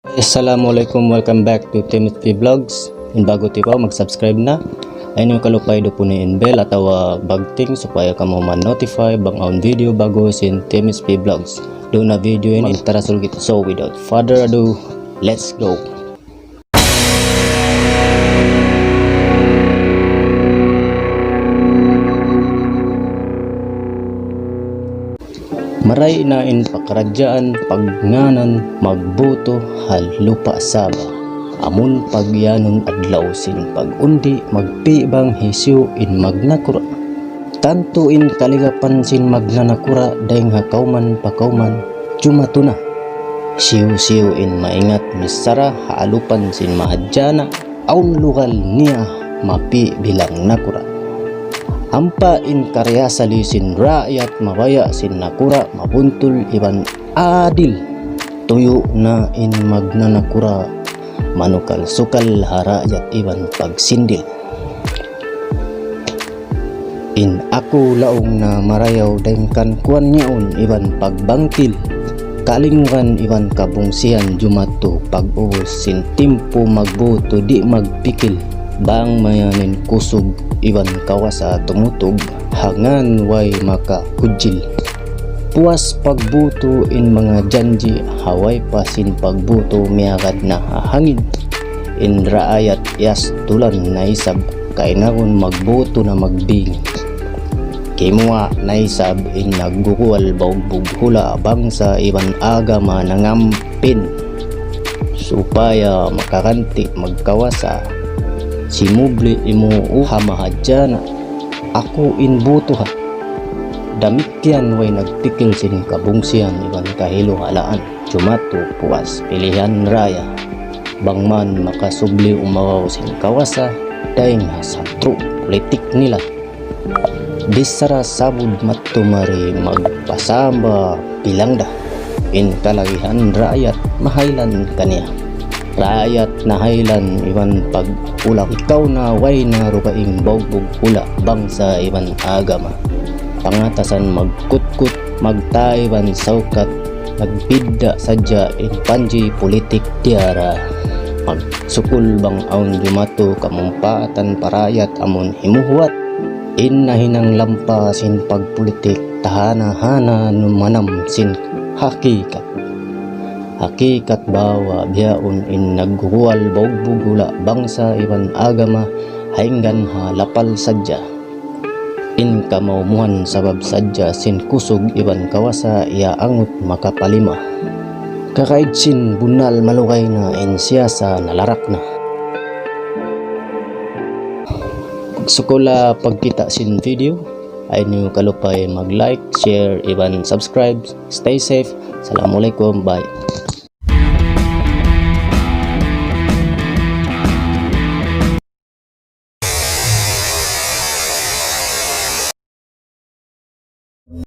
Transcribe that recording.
Assalamualaikum, welcome back to Timothy Vlogs. Bago tiba mag-subscribe na, ayun yung kalupay do punin bell atau bagting supaya kamu man-notify bang on video bago sin Timothy Vlogs. Do na video in tarasul gitu. So without further ado, let's go. Maray na in pakarajaan pagnganan magbuto hal lupa saba amun pagyanon adlaw sin pagundi magpibang hisiu in magnakura tanto in kaligapan sin magnanakura daing hakauman pakauman cumatuna siu-siu in maingat misara haalupan sin mahadjana aun lugal niya mapi bilang nakura ampa in karya salisin rakyat mabaya sin nakura mabuntul iban adil tuyo na in magnanakura manukal sukal harakyat iban pagsindil in aku laong na marayaw dengkan kuan nyaon iban pagbangkil kalingwan iban kabungsian jumato pag-uwas sin timpo magbuto di magpikil bang mayanin kusog iban kawasa tumutog hangan way maka kujil puas pagbuto in mga janji haway pasin pagbuto miagad na hahangin in raayat yas tulan naisab kainagon magbuto na magbing kimua naisab in naggukual baugbog hula bangsa iban agama nangampin supaya makakanti magkawasa si mubli imo mahadjana ako inbuto ha damikyan way nagpikil sin kabungsian iban kahilo halaan cumato puas pilihan raya bangman makasubli umawaw sin kawasa daing hasatro politik nila disara sabud matumari magpasamba bilangda in kalagihan rakyat mahailan kaniya rakyat na haylan iban pag-ulang ikaw na way na rukaing baugbog ula bangsa iban agama pangatasan magkutkut magtaiban saukat nagbidda sadya in panji politik tiara magsukul bang aun jumato kamumpaatan parayat amon himuhuat in nahinang lampa sin pagpolitik tahana-hana numanam sin hakikat bawa biyaon in nagguwal baugbugula bangsa iban agama hainggan halapal sadya in kamaumuhan sabab sadya sin kusog iban kawasa iya angot makapalima kakaid sin bunal malukay na in siyasa nalarak na sukula pagkita sin video ay niyo kalupay mag like, share, iban subscribe. Stay safe. Assalamualaikum, bye.